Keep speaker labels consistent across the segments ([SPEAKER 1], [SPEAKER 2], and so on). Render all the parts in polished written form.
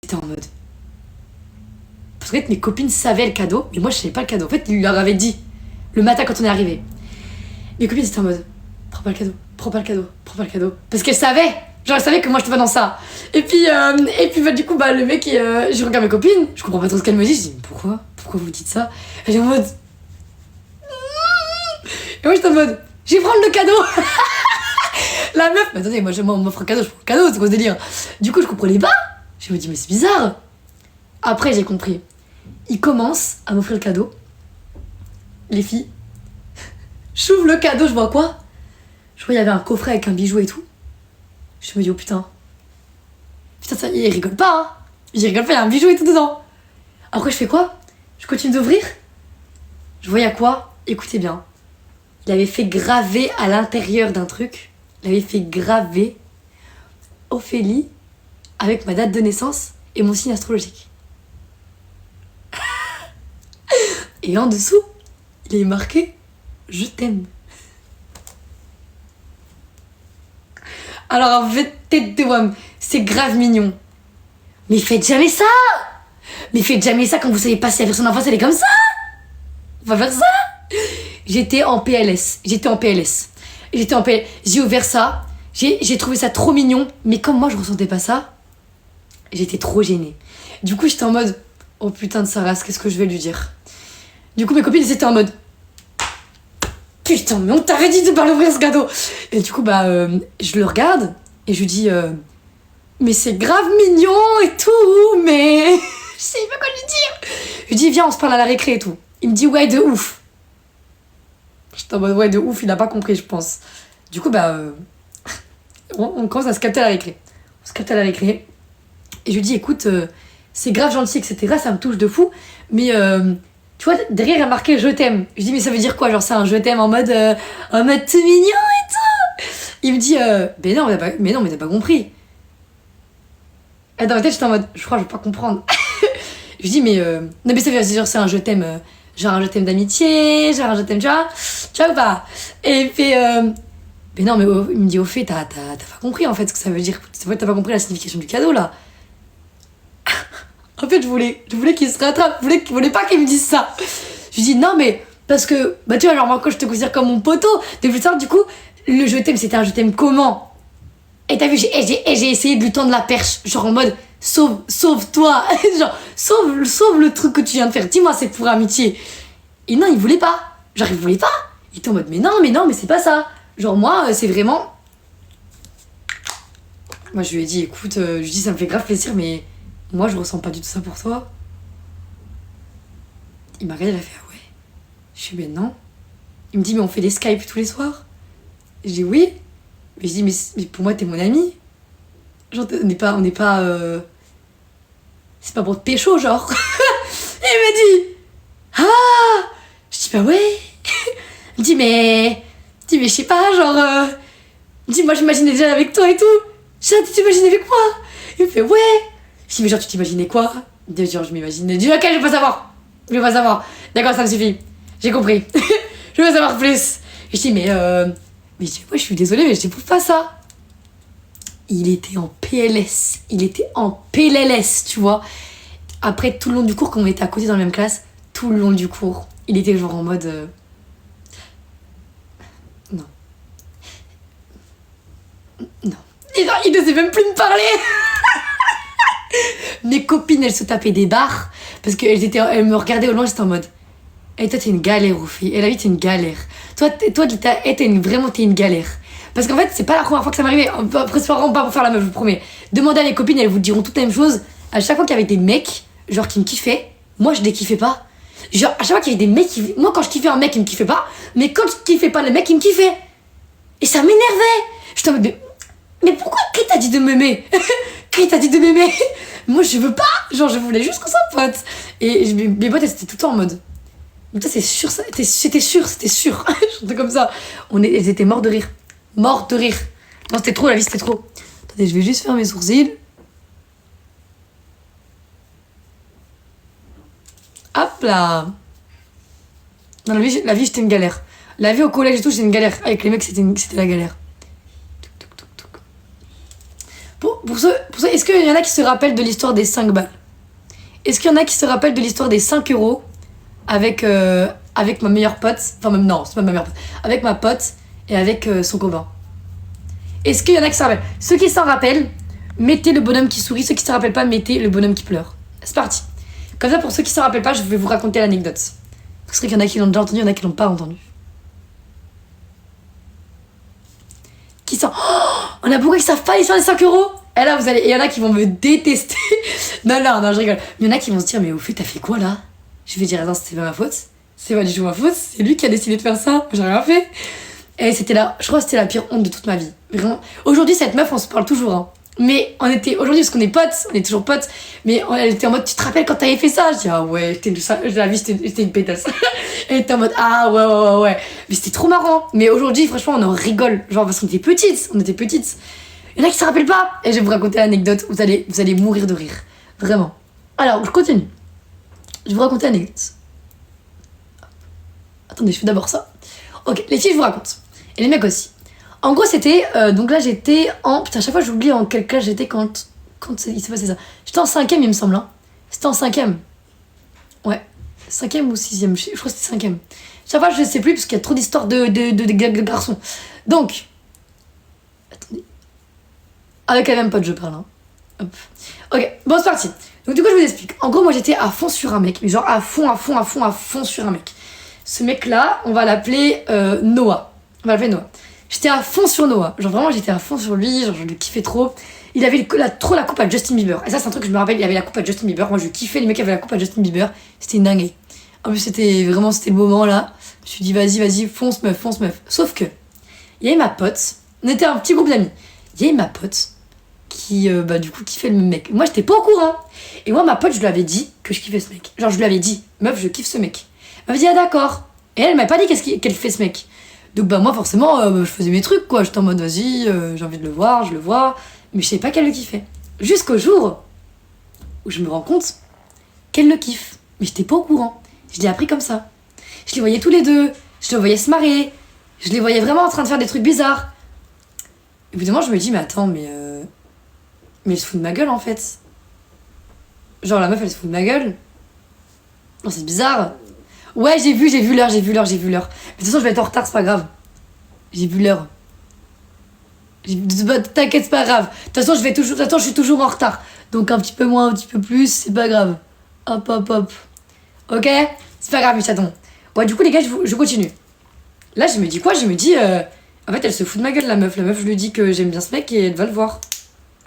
[SPEAKER 1] J'étais en mode. Parce qu'en fait, mes copines savaient le cadeau, mais moi, je savais pas le cadeau. En fait, ils leur avaient dit le matin quand on est arrivé. Mes copines étaient en mode prends pas le cadeau, prends pas le cadeau, prends pas le cadeau. Parce qu'elles savaient. Genre, elles savaient que moi, j'étais pas dans ça. Et puis bah, du coup, bah, le mec, je regarde mes copines, je comprends pas trop ce qu'elle me dit. Je dis mais pourquoi vous dites ça? Elle est en mode. Et moi, j'étais en mode je vais prendre le cadeau. La meuf, mais attendez, moi, on m'offre un cadeau, je prends le cadeau, c'est quoi ce délire? Du coup, je comprenais pas. Je me dis, mais c'est bizarre. Après, j'ai compris. Il commence à m'offrir le cadeau. Les filles. J'ouvre le cadeau, je vois quoi? Je vois, il y avait un coffret avec un bijou et tout. Je me dis, oh putain. Putain, ça, il rigole pas, hein. Il rigole pas, il y a un bijou et tout dedans. Après, je fais quoi? Je continue d'ouvrir. Je vois, il y a quoi? Écoutez bien. Il avait fait graver à l'intérieur d'un truc. Il avait fait graver Ophélie avec ma date de naissance et mon signe astrologique. Et en dessous, il est marqué « Je t'aime ». Alors en fait, tête de homme, c'est grave mignon. Mais faites jamais ça! Mais faites jamais ça quand vous savez pas si la personne en face elle est comme ça! On va faire ça! J'étais en PLS. J'ai ouvert ça. J'ai trouvé ça trop mignon. Mais comme moi, je ressentais pas ça, j'étais trop gênée. Du coup, j'étais en mode oh putain de Sarah, qu'est-ce que je vais lui dire? Du coup, mes copines, elles étaient en mode putain, mais on t'avait dit de pas l'ouvrir ce cadeau! Et du coup, bah, je le regarde et je lui dis mais c'est grave mignon et tout, mais je sais pas quoi lui dire. Je lui dis viens, on se parle à la récré et tout. Il me dit ouais, de ouf. J'étais en mode ouais, de ouf, il a pas compris, je pense. Du coup, bah, on commence à se capter à la récré. On se capte à la récré. Et je lui dis écoute, c'est grave gentil, etc. Ça me touche de fou. Mais tu vois, derrière, il y a marqué je t'aime. Je dis mais ça veut dire quoi? Genre, c'est un je t'aime en mode tout mignon et tout. Il me dit mais non, mais t'as pas compris. Et dans ma tête, j'étais en mode je crois que je vais pas comprendre. Je dis mais non, mais ça veut dire c'est un je t'aime. Genre un je t'aime d'amitié, genre un je t'aime, tu vois ou pas? Et il fait mais non, mais il me dit au fait, t'as pas compris en fait ce que ça veut dire. C'est vrai, t'as pas compris la signification du cadeau là. En fait, je voulais qu'il se rattrape, je voulais pas qu'il me dise ça. Je lui dis non, mais parce que bah tu vois, genre moi quand je te considère comme mon poteau, de plus tard, du coup, le je t'aime, c'était un je t'aime comment? Et t'as vu, j'ai essayé de lui tendre la perche, genre en mode sauve-toi, genre sauve le truc que tu viens de faire, dis-moi c'est pour amitié. Et non, il voulait pas, genre il voulait pas. Il était en mode mais non, mais c'est pas ça. Genre moi, c'est vraiment... Moi je lui ai dit écoute, je lui ai dit ça me fait grave plaisir, mais moi je ressens pas du tout ça pour toi. Il m'a regardé, il a fait ah ouais. Je suis ben non. Il me dit mais on fait des Skype tous les soirs. Je dis oui. Mais je dis mais pour moi t'es mon ami. Genre on n'est pas c'est pas pour te pécho genre. Et il m'a dit ah. Je dis bah ouais. Il me dit mais je sais pas genre il me dit moi j'imaginais déjà avec toi et tout. Je dis tu t'imaginais avec moi? Il me fait ouais. Je dis mais genre tu t'imaginais quoi? Il me dit genre je m'imaginais. Je dis ok, je veux pas savoir. D'accord, ça me suffit. J'ai compris. Je veux savoir plus. Et je dis mais je dis ouais, je suis désolée mais je t'éprouve pas ça. Il était en PLS. Il était en PLS, tu vois. Après tout le long du cours, quand on était à côté dans la même classe, tout le long du cours, il était genre en mode non. Il ne sait même plus me parler. Mes copines, elles se tapaient des barres parce qu'elles me regardaient au loin, j'étais en mode et toi t'es une galère, Ophi. Et la vie t'es une galère. Toi t'es une galère. Parce qu'en fait, c'est pas la première fois que ça m'arrivait. Après, c'est vraiment pas pour faire la meuf, je vous promets. Demandez à mes copines, elles vous diront toutes la même chose. À chaque fois qu'il y avait des mecs, genre qui me kiffaient, moi je les kiffais pas. Genre, à chaque fois qu'il y avait des mecs qui... Moi, quand je kiffais un mec, il me kiffait pas. Mais quand je kiffais pas le mec, il me kiffait. Et ça m'énervait. J'étais en mode mais pourquoi? Qui t'a dit de m'aimer? Qui t'a dit de m'aimer? Moi, je veux pas. Genre, je voulais juste qu'on soit potes. Et mes potes, elles étaient tout le temps en mode mais toi, c'est sûr, c'était sûr. J'étais comme ça. Elles étaient mortes de rire. Mortes de rire. Non, c'était trop, la vie, c'était trop. Attendez, je vais juste faire mes sourcils. Hop là. Non, la vie, j'étais une galère. La vie au collège et tout, j'étais une galère. Avec les mecs, c'était la galère. Pour est-ce qu'il y en a qui se rappellent de l'histoire des 5 balles? Est-ce qu'il y en a qui se rappellent de l'histoire des 5 euros avec ma meilleure pote? Enfin, même non, c'est pas ma meilleure pote. Avec ma pote et avec son copain. Est-ce qu'il y en a qui s'en rappellent? Ceux qui s'en rappellent, mettez le bonhomme qui sourit. Ceux qui s'en rappellent pas, mettez le bonhomme qui pleure. C'est parti. Comme ça, pour ceux qui s'en rappellent pas, je vais vous raconter l'anecdote. Parce qu'il y en a qui l'ont déjà entendu, il y en a qui l'ont pas entendu. Qui s'en... Oh, on a beaucoup qui savent pas l'histoire des 5 euros. Et là, vous allez... il y en a qui vont me détester. non, je rigole. Mais il y en a qui vont se dire, mais au fait, t'as fait quoi là? Je vais dire, attends, c'était pas ma faute. C'est pas du tout ma faute. C'est lui qui a décidé de faire ça. J'ai rien fait. Et c'était là, je crois que c'était la pire honte de toute ma vie. Vraiment. Aujourd'hui, cette meuf, on se parle toujours. Hein. Mais on était, aujourd'hui, parce qu'on est potes, on est toujours potes, mais elle était en mode, tu te rappelles quand t'avais fait ça? Je dis, ah ouais, j'étais une pétasse. Elle était en mode, ah ouais. Mais c'était trop marrant. Mais aujourd'hui, franchement, on en rigole. Genre, parce qu'on était petites. Il y en a qui se rappellent pas. Et je vais vous raconter l'anecdote, vous allez mourir de rire. Vraiment. Alors, je continue. Je vais vous raconter l'anecdote. Attendez, je fais d'abord ça. Ok, les filles, je vous raconte. Et les mecs aussi. En gros, c'était... donc là, j'étais en... Putain, à chaque fois, j'oublie en quel cas j'étais quand il s'est passé ça. J'étais en 5ème, il me semble. Hein. C'était en 5ème. Ouais. 5ème ou 6ème. Je crois que c'était 5ème. Chaque fois, je sais plus, parce qu'il y a trop d'histoires de garçons. Donc... Attendez. Avec la même pote, je parle. Hein. Hop. Ok, bon, c'est parti. Donc du coup, je vous explique. En gros, moi, j'étais à fond sur un mec. Mais genre à fond sur un mec. Ce mec-là, on va l'appeler Noah. J'étais à fond sur Noah. Genre vraiment, j'étais à fond sur lui. Genre, je le kiffais trop. Il avait trop la coupe à Justin Bieber. Et ça, c'est un truc que je me rappelle. Il avait la coupe à Justin Bieber. Moi, je kiffais les mecs qui avaient la coupe à Justin Bieber. C'était une dinguerie. En plus, c'était le moment là. Je me suis dit, vas-y, fonce meuf. Sauf que, il y avait ma pote. On était un petit groupe d'amis. Il y avait ma pote qui, du coup, kiffait le même mec. Moi, j'étais pas au courant. Et moi, ma pote, je lui avais dit que je kiffais ce mec. Genre, je lui avais dit, meuf, je kiffe ce mec. Elle m'a dit, ah d'accord. Et elle m'a pas dit qu'elle fait ce mec. Donc moi forcément je faisais mes trucs quoi, j'étais en mode vas-y, j'ai envie de le voir, je le vois, mais je savais pas qu'elle le kiffait. Jusqu'au jour où je me rends compte qu'elle le kiffe, mais j'étais pas au courant. Je l'ai appris comme ça. Je les voyais tous les deux, je les voyais se marrer, je les voyais vraiment en train de faire des trucs bizarres. Évidemment je me dis mais attends mais elle se fout de ma gueule en fait. Genre la meuf elle se fout de ma gueule. Non c'est bizarre. Ouais, j'ai vu l'heure. Mais de toute façon, je vais être en retard, c'est pas grave. J'ai vu l'heure. T'inquiète, c'est pas grave. De toute façon, je suis toujours en retard. Donc un petit peu moins, un petit peu plus, c'est pas grave. Hop. Ok? C'est pas grave, mes chatons. Ouais, du coup, les gars, je continue. Là, je me dis quoi? Je me dis, en fait, elle se fout de ma gueule, la meuf. La meuf, je lui dis que j'aime bien ce mec et elle va le voir.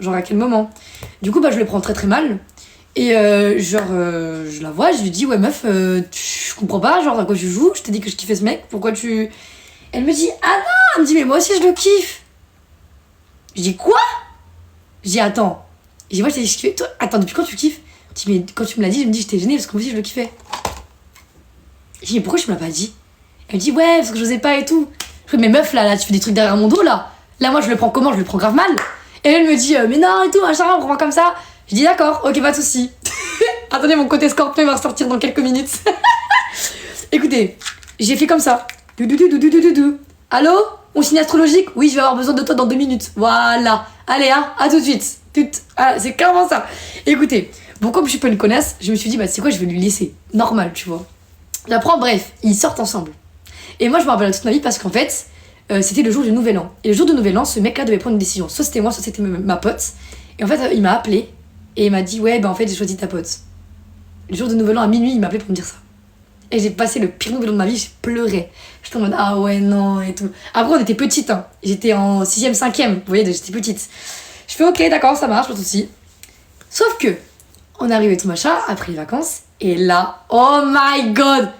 [SPEAKER 1] Genre, à quel moment? Du coup, je le prends très très mal. Et je la vois, je lui dis ouais meuf, je comprends pas, genre à quoi tu joues, je t'ai dit que je kiffais ce mec, pourquoi tu... Elle me dit ah non, elle me dit mais moi aussi je le kiffe. Je dis quoi? Je dis attends, je dis moi je t'ai dit je kiffais, toi, attends depuis quand tu kiffes? Je dis mais quand tu me l'as dit, je me dis j'étais gênée parce que moi aussi je le kiffais. Je dis mais pourquoi tu me l'as pas dit? Elle me dit ouais parce que j'osais pas et tout. Je dis mais meuf là tu fais des trucs derrière mon dos là moi je le prends comment? Je le prends grave mal. Et elle me dit mais non et tout machin, on prend comme ça. Je dis d'accord, ok, pas de soucis. Attendez, mon côté scorpion va ressortir dans quelques minutes. Écoutez, j'ai fait comme ça. Allô? On signe astrologique? Oui, je vais avoir besoin de toi dans 2 minutes. Voilà. Allez, hein, à tout de suite. Ah, c'est clairement ça. Écoutez, bon, comme je suis pas une connasse, je me suis dit, c'est quoi, je vais lui laisser. Normal, tu vois. J'apprends, bref, ils sortent ensemble. Et moi, je me rappelle toute ma vie parce qu'en fait, c'était le jour du Nouvel An. Et le jour du Nouvel An, ce mec-là devait prendre une décision. Soit c'était moi, soit c'était ma pote. Et en fait, il m'a appelé. Et il m'a dit ouais en fait j'ai choisi ta pote. Le jour de Nouvel An à minuit il m'a appelé pour me dire ça. Et j'ai passé le pire Nouvel An de ma vie, j'ai pleuré. J'étais en mode ah ouais non et tout. Après on était petites hein. J'étais en 6ème, 5ème, vous voyez j'étais petite. Je fais ok d'accord ça marche pas de soucis. Sauf que on est arrivé tout machin après les vacances. Et là oh my god.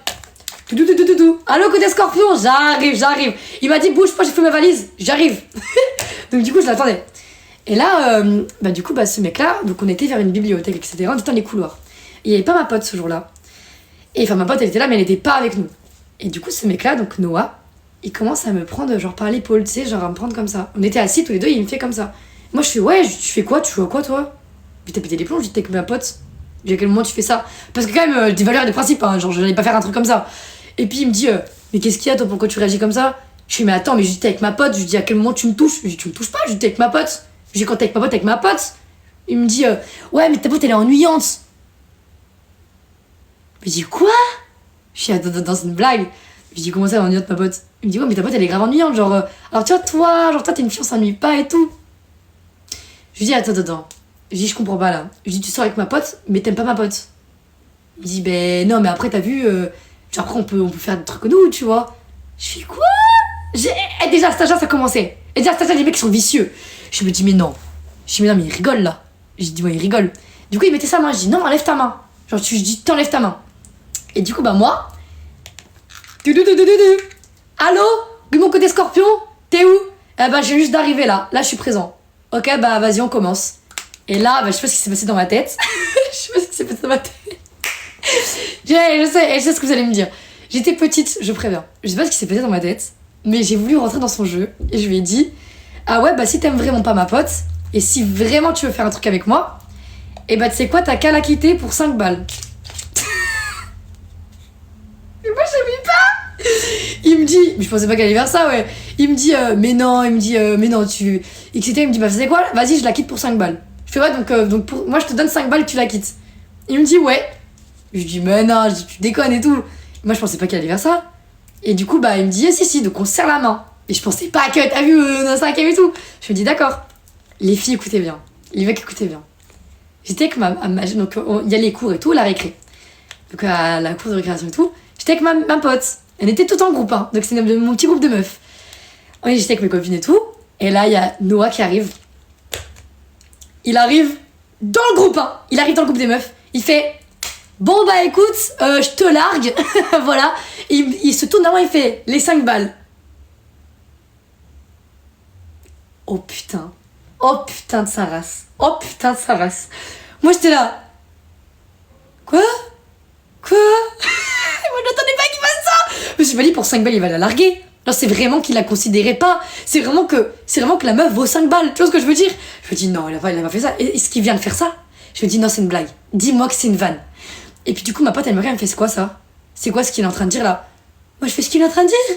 [SPEAKER 1] Allô côté scorpion, j'arrive. Il m'a dit bouge pas j'ai fait ma valise, j'arrive. Donc du coup je l'attendais. Et là, du coup, ce mec-là, donc on était vers une bibliothèque, etc. On était dans les couloirs. Et il n'y avait pas ma pote ce jour-là. Et enfin, ma pote, elle était là, mais elle n'était pas avec nous. Et du coup, ce mec-là, donc Noah, il commence à me prendre, genre, par l'épaule, tu sais, genre, à me prendre comme ça. On était assis tous les deux, et il me fait comme ça. Moi, je fais, ouais, tu fais quoi? Tu joues à quoi, toi? Puis t'as pété les plombs, je dis, t'es avec ma pote. Je dis, à quel moment tu fais ça? Parce que quand même, des valeurs et des principes, hein, genre, je n'allais pas faire un truc comme ça. Et puis, il me dit, mais qu'est-ce qu'il y a, toi, pourquoi tu réagis comme ça? Je fais, mais attends, mais je dis, t'es avec ma pote. Je dis, à quel moment tu me touches? Je dis, tu me touches pas, je dis, t'es avec ma pote. Je dis quand t'es avec ma pote, Il me dit, ouais, mais ta pote, elle est ennuyante. Je lui dis, quoi? Je suis dans une blague. Je lui dis, comment ça, elle est ennuyante, ma pote? Il me dit, ouais, mais ta pote, elle est grave ennuyante. Genre, alors tu vois, toi, t'es une fille, on s'ennuie pas et tout. Je lui dis, attends. Je dis, je comprends pas là. Je dis, tu sors avec ma pote, mais t'aimes pas ma pote. Il me dit, ben non, mais après, t'as vu, genre, après, on peut faire des trucs nous, tu vois. Je fais, quoi? Et déjà, à cet âge-là, ça commençait. Et déjà, à cet âge-là, les mecs, ils sont vicieux. Je me dis, mais non. Je dis, mais non, mais il rigole là. Je dis, ouais, il rigole. Du coup, il mettait sa main. Je dis, non, enlève ta main. Genre, je dis, t'enlèves ta main. Et du coup, bah, moi. Allô? De mon côté scorpion? T'es où? Eh bah, je viens juste d'arriver là. Là, je suis présent. Ok, bah, vas-y, on commence. Et là, bah, je sais pas ce qui s'est passé dans ma tête. Je sais pas ce qui s'est passé dans ma tête. Je sais ce que vous allez me dire. J'étais petite, je préviens. Je sais pas ce qui s'est passé dans ma tête, mais j'ai voulu rentrer dans son jeu et je lui ai dit, ah ouais, bah si t'aimes vraiment pas ma pote, et si vraiment tu veux faire un truc avec moi, et bah tu sais quoi, t'as qu'à la quitter pour 5 balles. Mais moi j'aimais pas. Il me dit, mais je pensais pas qu'elle allait faire ça, ouais. Il me dit, mais non, tu... etc. Il me dit, bah tu sais quoi, vas-y, je la quitte pour 5 balles. Je fais, ouais, donc pour... moi je te donne 5 balles, tu la quittes. Il me dit, ouais. Je lui dis, mais non, je dis, tu déconnes et tout. Moi je pensais pas qu'elle allait faire ça. Et du coup, bah il me dit, si, donc on se serre la main. Et je pensais pas que, t'as vu, on a 5 et tout. Je me dis, d'accord. Les filles écoutaient bien. Les mecs écoutaient bien. J'étais avec donc il y a les cours et tout, la récré. Donc à la cour de récréation et tout. J'étais avec ma pote. Elle était tout en groupe, hein. Donc c'est mon petit groupe de meufs. Oui, j'étais avec mes copines et tout. Et là, il y a Noah qui arrive. Il arrive dans le groupe, hein. Il arrive dans le groupe des meufs. Il fait, bon bah écoute, je te largue. Voilà. Il se tourne à moi, il fait les 5 balles. Oh putain de sa race. Moi j'étais là. Quoi? Moi je n'attendais pas qu'il fasse ça. Je me suis pas dit pour 5 balles il va la larguer. Non, c'est vraiment qu'il la considérait pas. C'est vraiment que la meuf vaut 5 balles. Tu vois ce que je veux dire? Je me dis non, il a pas fait ça. Est-ce qu'il vient de faire ça? Je me dis non, c'est une blague. Dis-moi que c'est une vanne. Et puis du coup ma pote elle me regarde, elle me fait c'est quoi ça? C'est quoi ce qu'il est en train de dire là? Moi je fais ce qu'il est en train de dire.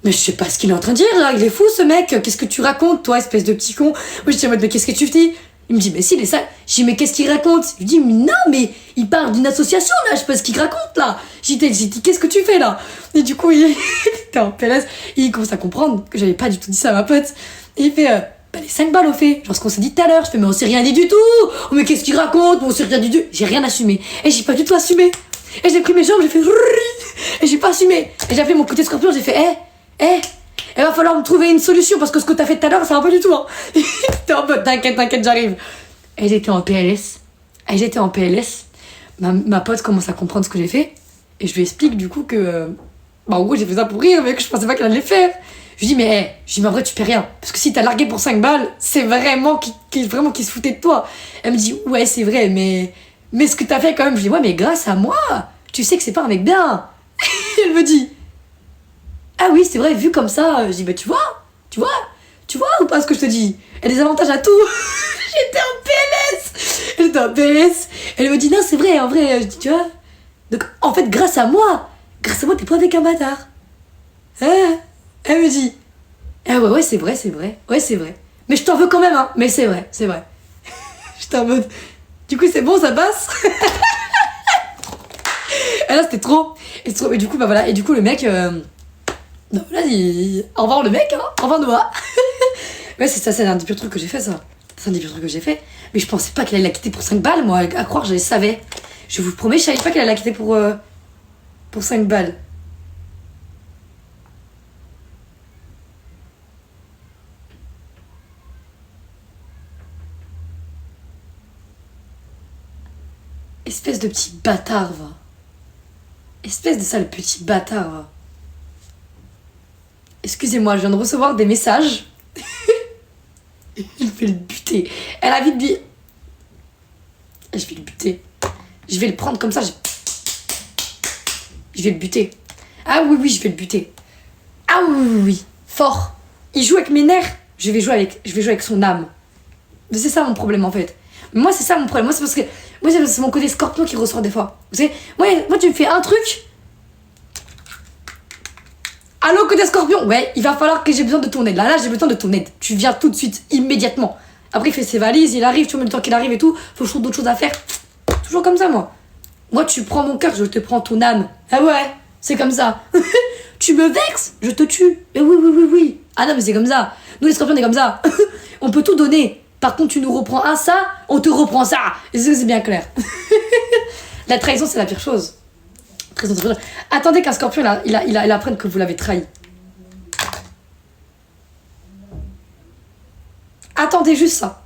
[SPEAKER 1] Mais je sais pas ce qu'il est en train de dire là, il est fou ce mec, qu'est-ce que tu racontes toi espèce de petit con? Moi je dis en mode mais qu'est-ce que tu dis? Il me dit mais si il est ça. Je dis mais qu'est-ce qu'il raconte? Je lui dis mais non mais il parle d'une association là, je sais pas ce qu'il raconte là. J'ai dit qu'est-ce que tu fais là? Et du coup il était en PLS, il commence à comprendre que j'avais pas du tout dit ça à ma pote. Et il fait bah les 5 balles au fait, genre ce qu'on s'est dit tout à l'heure. Je fais mais on s'est rien dit du tout. Oh, mais qu'est-ce qu'il raconte? On s'est rien dit du tout. J'ai rien assumé. Et j'ai pas du tout assumé. Et j'ai pris mes jambes, j'ai fait et j'ai pas assumé. Et j'ai appelé mon côté scorpion, j'ai fait il va falloir me trouver une solution parce que ce que t'as fait tout à l'heure ça va pas du tout hein. T'es en mode t'inquiète j'arrive. Et j'étais en PLS. Ma pote commence à comprendre ce que j'ai fait et je lui explique du coup que bah en gros j'ai fait ça pour rire mais que je pensais pas qu'elle allait le faire. Je lui dis mais en vrai tu fais rien parce que si t'as largué pour 5 balles c'est vraiment qu'il se foutait de toi. Elle me dit ouais c'est vrai mais ce que t'as fait quand même. Je dis ouais mais grâce à moi tu sais que c'est pas un mec bien. Elle me dit ah oui, c'est vrai, vu comme ça, je dis, bah tu vois ou pas ce que je te dis? Elle a des avantages à tout. J'étais en PLS. Elle me dit, non, c'est vrai, en vrai, je dis, tu vois. Donc, en fait, grâce à moi, t'es pas avec un bâtard. Hein? Elle me dit, ah ouais, c'est vrai. Ouais, c'est vrai. Mais je t'en veux quand même, hein. Mais c'est vrai. J'étais en mode, du coup, c'est bon, ça passe. Et là, c'était trop. Et du coup, bah voilà. Et du coup, le mec. Non, là, au revoir le mec, hein. Au revoir Noah. Ouais, c'est ça, c'est un des pires trucs que j'ai fait, ça. C'est un des pires trucs que j'ai fait. Mais je pensais pas qu'elle allait la quitter pour 5 balles, moi. À croire, je le savais. Je vous promets, je savais pas qu'elle allait la quitter pour 5 balles. Espèce de petit bâtard, va. Espèce de sale petit bâtard, va. Excusez-moi, je viens de recevoir des messages. Il fait le buter. Elle a vite dit. Je vais le buter. Je vais le prendre comme ça. Je vais le buter. Ah oui, je vais le buter. Ah oui. Fort. Il joue avec mes nerfs. Je vais jouer avec son âme. C'est ça mon problème en fait. Moi, c'est ça mon problème. Moi, c'est parce que. Moi, c'est mon côté scorpion qui ressort des fois. Vous savez, moi, tu me fais un truc. Allô, côté scorpion? Ouais, il va falloir que j'ai besoin de ton aide. Là, j'ai besoin de ton aide. Tu viens tout de suite, immédiatement. Après, il fait ses valises, il arrive, tu vois, le temps qu'il arrive et tout, faut que je trouve d'autres choses à faire. Toujours comme ça, moi. Moi, tu prends mon cœur, je te prends ton âme. Ah ouais, c'est comme ça. Tu me vexes, je te tue. Mais oui, oui, oui, oui. Ah non, mais c'est comme ça. Nous, les scorpions, on est comme ça. On peut tout donner. Par contre, tu nous reprends un ça, on te reprend ça. Et c'est bien clair. La trahison, c'est la pire chose. Trahison, c'est la pire chose. Attendez qu'un scorpion, il apprenne que vous l'avez trahi. Attendez juste ça.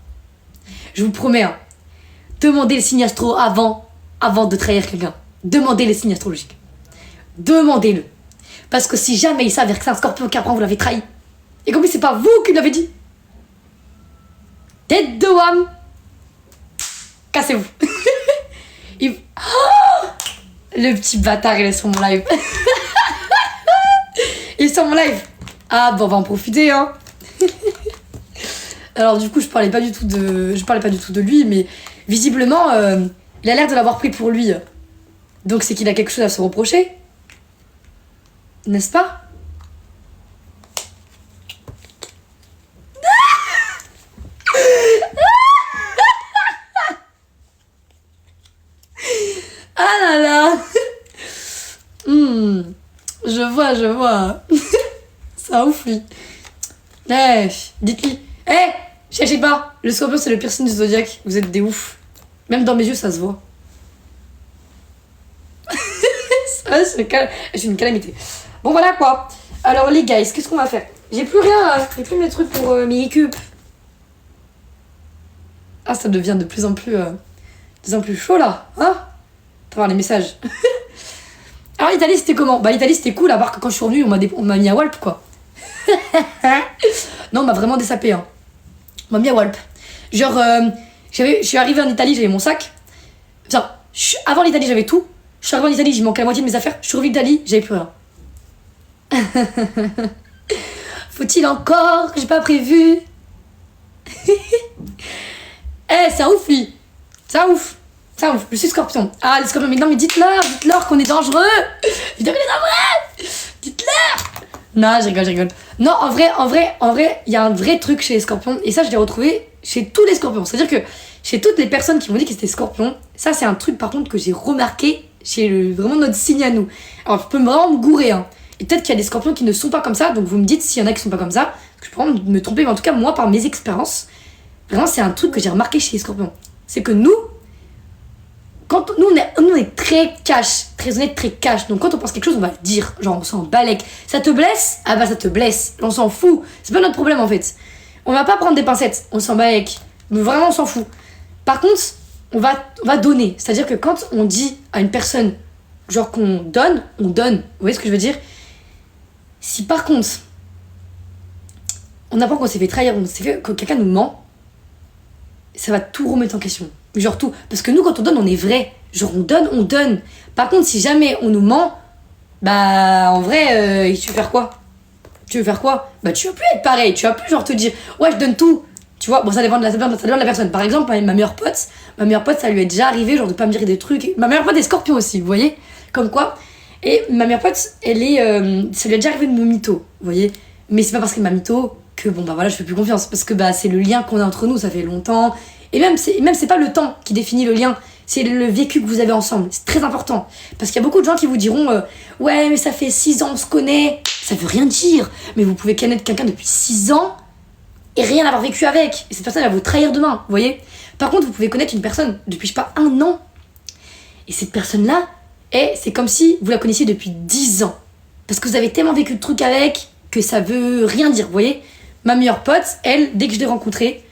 [SPEAKER 1] Je vous promets, hein. Demandez les signes astro avant de trahir quelqu'un. Demandez les signes astrologiques. Demandez-le. Parce que si jamais il s'avère que c'est un scorpion qui apprend que vous l'avez trahi, et qu'en plus c'est pas vous qui l'avez dit, tête de wam, cassez-vous. Oh, le petit bâtard, il est sur mon live. Il est sur mon live. Ah bon, on va en profiter, hein. Alors du coup, je parlais pas du tout de lui, mais visiblement, il a l'air de l'avoir pris pour lui. Donc c'est qu'il a quelque chose à se reprocher. N'est-ce pas? Ah là là. Je vois. Ça ouf, lui. Eh, dites-lui. Eh, cherchez pas. Le scorpion, c'est le pire signe du zodiaque. Vous êtes des oufs. Même dans mes yeux, ça se voit. Ça, c'est une calamité. Bon, voilà quoi. Alors, les guys, qu'est-ce qu'on va faire? J'ai plus rien. J'ai plus mes trucs pour mes récup. Ah, ça devient de plus en plus chaud là. Hein? T'as voir les messages. Alors, l'Italie, c'était comment? Bah, l'Italie, c'était cool, à part que quand je suis revenue, on m'a mis à Walp quoi. Non, on m'a vraiment désapé, hein. On m'a mis à Walp. Genre, je suis arrivée en Italie, j'avais mon sac. Enfin, avant l'Italie, j'avais tout. Je suis arrivée en Italie, j'ai manqué la moitié de mes affaires. Je suis revenue d'Italie, j'avais plus rien. Faut-il encore que j'ai pas prévu? Eh, ça ouf, lui. Ça ouf. Je suis scorpion. Ah, les scorpions, mais non, mais dites-leur qu'on est dangereux. Dites-leur qu'on est dangereux. Dites-leur. Non, je rigole. Non, en vrai, il y a un vrai truc chez les scorpions. Et ça, je l'ai retrouvé chez tous les scorpions. C'est-à-dire que chez toutes les personnes qui m'ont dit qu'ils étaient scorpions, ça, c'est un truc, par contre, que j'ai remarqué chez vraiment notre signe à nous. Alors, je peux vraiment me gourer, hein. Et peut-être qu'il y a des scorpions qui ne sont pas comme ça. Donc, vous me dites s'il y en a qui sont pas comme ça. Parce que je peux vraiment me tromper. Mais en tout cas, moi, par mes expériences, vraiment, c'est un truc que j'ai remarqué chez les scorpions. C'est que nous, on est très cash, très honnête, très cash. Donc quand on pense quelque chose, on va le dire. Genre on s'en balèque. Ça te blesse? Ah bah ça te blesse. On s'en fout. C'est pas notre problème en fait. On va pas prendre des pincettes. On s'en balèque. Mais vraiment on s'en fout. Par contre, on va donner. C'est-à-dire que quand on dit à une personne, genre qu'on donne, on donne. Vous voyez ce que je veux dire? Si par contre, on apprend qu'on s'est fait trahir, que quelqu'un nous ment, ça va tout remettre en question. Genre tout. Parce que nous, quand on donne, on est vrai. Genre on donne. Par contre, si jamais on nous ment, bah en vrai, tu veux faire quoi? Bah tu vas plus être pareil. Tu vas plus genre te dire, ouais, je donne tout. Tu vois, bon, ça dépend de la personne. Par exemple, ma meilleure pote, ça lui est déjà arrivé, genre de pas me dire des trucs. Ma meilleure pote est scorpion aussi, vous voyez? Comme quoi. Et ma meilleure pote, ça lui est déjà arrivé de me mytho, vous voyez? Mais c'est pas parce qu'elle m'a mytho que bon, bah voilà, je fais plus confiance. Parce que bah c'est le lien qu'on a entre nous, ça fait longtemps. Et même c'est pas le temps qui définit le lien, c'est le vécu que vous avez ensemble. C'est très important. Parce qu'il y a beaucoup de gens qui vous diront ouais, mais ça fait 6 ans on se connaît. Ça veut rien dire. Mais vous pouvez connaître quelqu'un depuis 6 ans et rien avoir vécu avec. Et cette personne, elle va vous trahir demain, vous voyez. Par contre, vous pouvez connaître une personne depuis, je sais pas, 1 an. Et cette personne-là, c'est comme si vous la connaissiez depuis 10 ans. Parce que vous avez tellement vécu de trucs avec que ça veut rien dire, vous voyez. Ma meilleure pote, elle, dès que je l'ai rencontrée,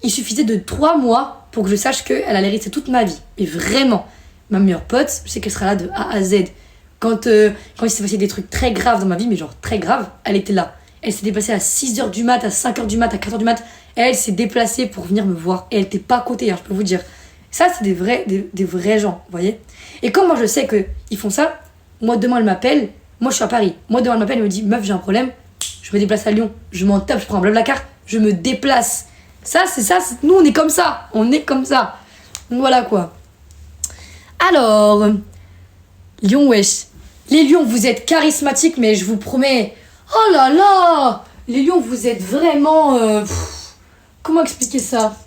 [SPEAKER 1] il suffisait de 3 mois pour que je sache qu'elle allait rester toute ma vie. Et vraiment, ma meilleure pote, je sais qu'elle sera là de A à Z. Quand il s'est passé des trucs très graves dans ma vie, mais genre très graves, elle était là. Elle s'est déplacée à 6h du mat, à 5h du mat, à 4h du mat. Elle s'est déplacée pour venir me voir. Et elle était pas à côté, hein, je peux vous dire. Ça, c'est des vrais gens, vous voyez. Et comme moi, je sais qu'ils font ça, moi, demain, elle m'appelle. Moi, je suis à Paris. Moi, demain, elle m'appelle, elle me dit, meuf, j'ai un problème. Je me déplace à Lyon. Je m'en tape, je prends un Blablacar. Je me déplace. Ça, nous, on est comme ça. Voilà, quoi. Alors, Lion, wesh. Les lions, vous êtes charismatiques, mais je vous promets... Oh là là! Les lions, vous êtes vraiment... Comment expliquer ça?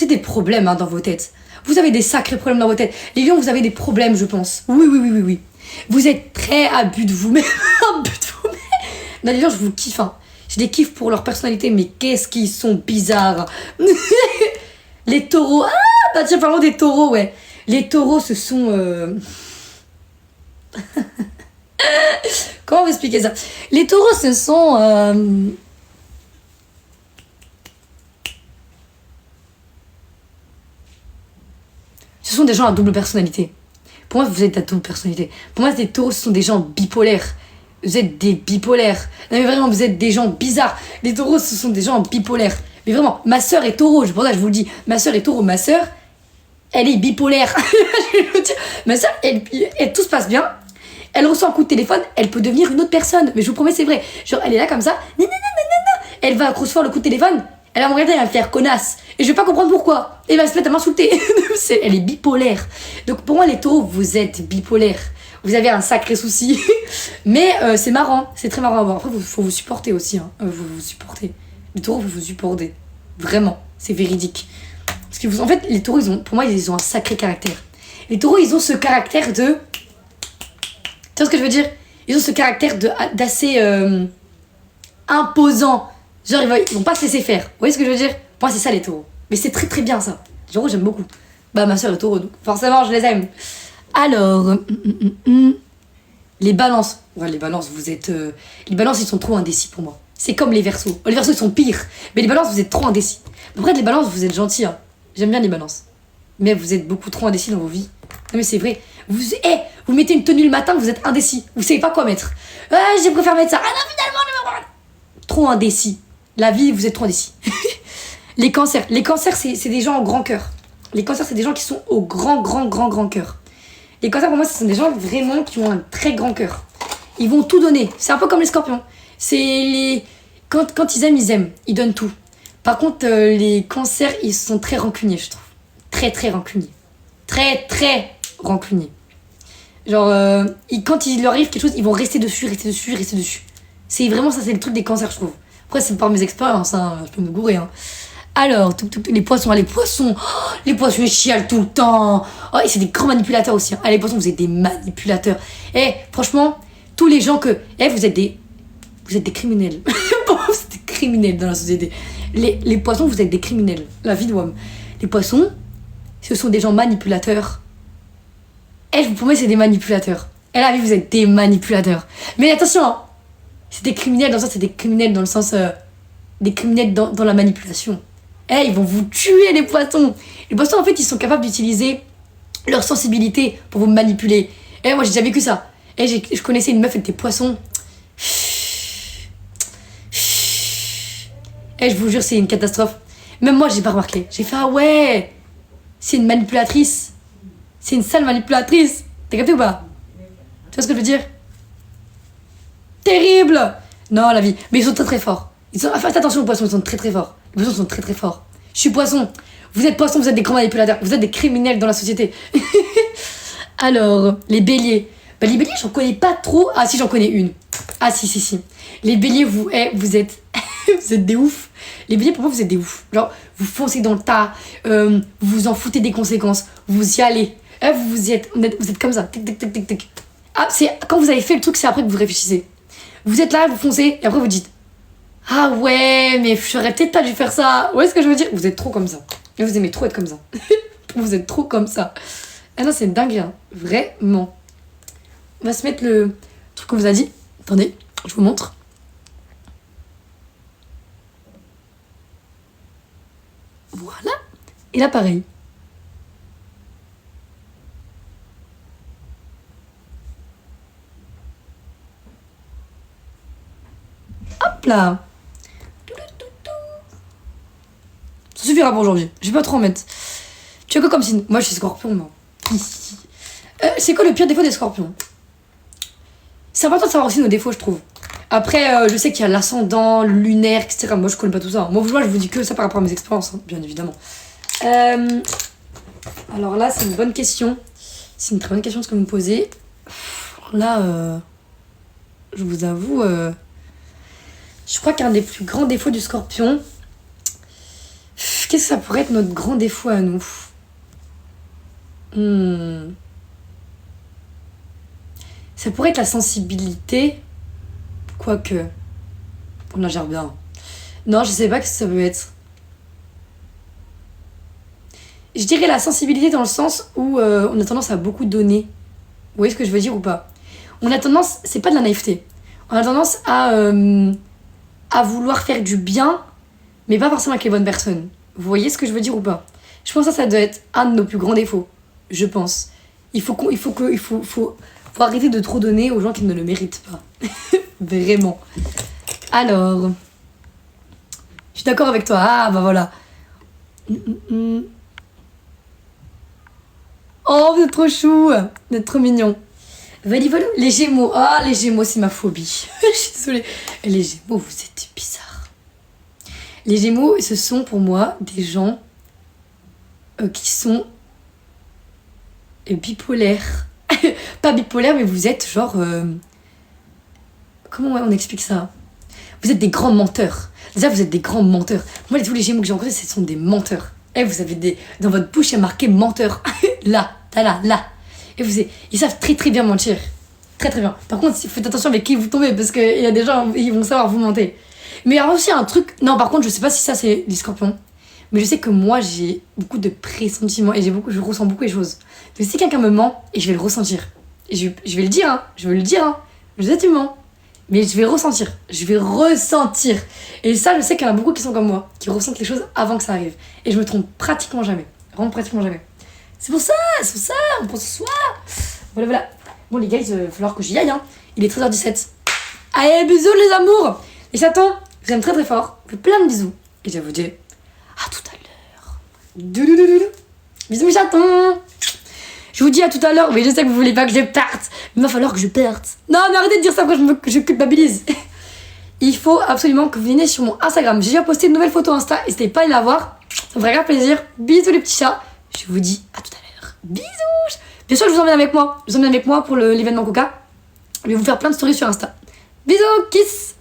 [SPEAKER 1] C'est des problèmes hein, dans vos têtes. Vous avez des sacrés problèmes dans vos têtes. Les lions, vous avez des problèmes, je pense. Oui, oui, oui, oui, oui. Vous êtes très à but de vous-même. À but de vous-même. Non, les lions, je vous kiffe. Hein. Je les kiffe pour leur personnalité, mais qu'est-ce qu'ils sont bizarres. Les taureaux. Ah, bah tiens, parlons des taureaux, ouais. Les taureaux, ce sont... Comment on va expliquer ça? Les taureaux, ce sont... Ce sont des gens à double personnalité. Pour moi, vous êtes à double personnalité. Pour moi, les taureaux, ce sont des gens bipolaires. Vous êtes des bipolaires. Non mais vraiment, vous êtes des gens bizarres. Les taureaux, ce sont des gens bipolaires. Mais vraiment, ma sœur est taureau. C'est pour ça que je vous le dis. Ma sœur est taureau. Ma sœur, elle est bipolaire. Je vais vous dire. Ma sœur, elle, tout se passe bien. Elle reçoit un coup de téléphone, elle peut devenir une autre personne. Mais je vous promets, c'est vrai. Genre, elle est là comme ça. Elle va recevoir le coup de téléphone. Elle va me regarder, elle va me faire connasse. Et je vais pas comprendre pourquoi. Et elle va se mettre à m'insulter. Elle est bipolaire. Donc pour moi, les taureaux, vous êtes bipolaires. Vous avez un sacré souci. Mais c'est marrant. C'est très marrant à voir. Après, il faut vous supporter aussi. Hein. Vous vous supportez. Les taureaux, vous vous supportez. Vraiment. C'est véridique. Parce que en fait, les taureaux, pour moi, ils ont un sacré caractère. Les taureaux, ils ont ce caractère de... Tu vois ce que je veux dire? Ils ont ce caractère d'assez imposant. Genre, ils vont pas se laisser faire. Vous voyez ce que je veux dire? Pour moi, c'est ça les taureaux. Mais c'est très très bien ça. Les taureaux, j'aime beaucoup. Bah, ma soeur est taureau, donc forcément, je les aime. Alors, les balances. Ouais, les balances, vous êtes. Les balances, ils sont trop indécis pour moi. C'est comme les versos. Les versos, ils sont pires. Mais les balances, vous êtes trop indécis. Après, les balances, vous êtes gentils. Hein. J'aime bien les balances. Mais vous êtes beaucoup trop indécis dans vos vies. Non, mais c'est vrai. Vous mettez une tenue le matin, vous êtes indécis. Vous savez pas quoi mettre. Je préfère mettre ça. Ah non, finalement, trop indécis. La vie, vous êtes trop indécis. Les cancers, c'est des gens au grand cœur. Les cancers, c'est des gens qui sont au grand cœur. Les cancers, pour moi, ce sont des gens vraiment qui ont un très grand cœur. Ils vont tout donner. C'est un peu comme les scorpions. Quand ils aiment. Ils donnent tout. Par contre, les cancers, ils sont très rancuniers, je trouve. Très rancuniers. Très rancuniers. Genre, quand il leur arrive quelque chose, ils vont rester dessus. C'est vraiment ça, c'est le truc des cancers, je trouve. Après, c'est par mes expériences, hein, je peux me gourer. Hein. Alors, les poissons, les poissons, ils chialent tout le temps. Oh, et c'est des grands manipulateurs aussi. Hein. Les poissons, vous êtes des manipulateurs. Franchement, tous les gens que... vous êtes des criminels. Vous êtes des criminels dans la société. Les poissons, vous êtes des criminels. La vie de l'homme. Les poissons, ce sont des gens manipulateurs. Je vous promets, c'est des manipulateurs. La vie, vous êtes des manipulateurs. Mais attention, hein. C'est des criminels dans le sens, c'est des criminels dans le sens... des criminels dans la manipulation. Ils vont vous tuer, les poissons. Les poissons, en fait, ils sont capables d'utiliser leur sensibilité pour vous manipuler. Moi, j'ai déjà vécu ça. Je connaissais une meuf avec des poissons. Je vous jure, c'est une catastrophe. Même moi, j'ai pas remarqué. J'ai fait, ah ouais, c'est une manipulatrice. C'est une sale manipulatrice. T'as capté ou pas? Tu vois ce que je veux dire? Terrible. Non, la vie. Mais ils sont très forts. Faites attention aux poissons, ils sont très forts. Les poissons sont très forts. Je suis poisson. Vous êtes poisson, vous êtes des grands manipulateurs. Vous êtes des criminels dans la société. Alors, les béliers. Les béliers, j'en connais pas trop. Ah si, j'en connais une. Ah si. Les béliers, vous êtes... vous êtes des oufs. Les béliers, pour moi, vous êtes des oufs. Genre, vous foncez dans le tas. Vous vous en foutez des conséquences. Vous y allez. Vous êtes comme ça. Tic. Ah, quand vous avez fait le truc, c'est après que vous réfléchissez. Vous êtes là, vous foncez, et après vous dites... Ah ouais, mais j'aurais peut-être pas dû faire ça. Vous voyez ce que je veux dire? Vous êtes trop comme ça. Et vous aimez trop être comme ça. Vous êtes trop comme ça. Ah non, c'est dingue, hein. Vraiment. On va se mettre le truc qu'on vous a dit. Attendez, je vous montre. Voilà. Et là, pareil. Hop là. Ça suffira pour aujourd'hui. Je vais pas trop en mettre. Tu as quoi comme signe? Moi, je suis scorpion, non. C'est quoi le pire défaut des scorpions? C'est important de savoir aussi nos défauts, je trouve. Après, je sais qu'il y a l'ascendant, le lunaire, etc. Moi, je connais pas tout ça. Moi, je vous dis que ça par rapport à mes expériences, hein, bien évidemment. Alors là, c'est une bonne question. C'est une très bonne question ce que vous me posez. Là, je vous avoue, je crois qu'un des plus grands défauts du scorpion, Qu'est-ce que ça pourrait être notre grand défaut à nous? Ça pourrait être la sensibilité. Quoique. On en gère bien. Non, je sais pas ce que ça peut être. Je dirais la sensibilité dans le sens où on a tendance à beaucoup donner. Vous voyez ce que je veux dire ou pas? On a tendance, c'est pas de la naïveté. On a tendance à vouloir faire du bien, mais pas forcément avec les bonnes personnes. Vous voyez ce que je veux dire ou pas? Je pense que ça doit être un de nos plus grands défauts. Je pense. Il faut arrêter de trop donner aux gens qui ne le méritent pas. Vraiment. Alors. Je suis d'accord avec toi. Ah, bah voilà. Oh, vous êtes trop chou. Vous êtes trop mignon. Valivolo. Les Gémeaux. Ah, les Gémeaux, c'est ma phobie. Je suis désolée. Les Gémeaux, vous êtes bizarres. Les Gémeaux, ce sont pour moi des gens qui sont bipolaires. Pas bipolaires, mais vous êtes genre... Comment on explique ça? Vous êtes des grands menteurs. Déjà, vous êtes des grands menteurs. Moi, tous les Gémeaux que j'ai rencontrés, ce sont des menteurs. Et vous avez des... Dans votre bouche, il y a marqué menteur. Là, là. Et ils savent très très bien mentir. Très très bien. Par contre, faites attention avec qui vous tombez, parce qu'il y a des gens, ils vont savoir vous mentir. Mais il y a aussi un truc... Non, par contre, je sais pas si ça, c'est les scorpions. Mais je sais que moi, j'ai beaucoup de pressentiments et je ressens beaucoup les choses. Donc si quelqu'un me ment, et je vais le ressentir. Et je vais le dire, hein. Je sais tu mens. Mais je vais ressentir. Et ça, je sais qu'il y en a beaucoup qui sont comme moi, qui ressentent les choses avant que ça arrive. Et je me trompe pratiquement jamais. Vraiment pratiquement jamais. C'est pour ça, on pense ce soir. Voilà. Bon, les gars, il va falloir que j'y aille, hein. Il est 13h17. Allez, bisous, les amours. Les chatons, je vous aime très très fort. Je vous fais plein de bisous. Et je vous dis à tout à l'heure. Bisous, mes chatons. Je vous dis à tout à l'heure. Mais je sais que vous voulez pas que je parte. Mais il va falloir que je parte. Non, mais arrêtez de dire ça, après je culpabilise. Il faut absolument que vous veniez sur mon Instagram. J'ai déjà posté une nouvelle photo Insta. N'hésitez pas à aller la voir. Ça me ferait grave plaisir. Bisous, les petits chats. Je vous dis à tout à l'heure. Bisous. Bien sûr, je vous emmène avec moi. Je vous emmène avec moi pour l'événement Coca. Je vais vous faire plein de stories sur Insta. Bisous, kiss.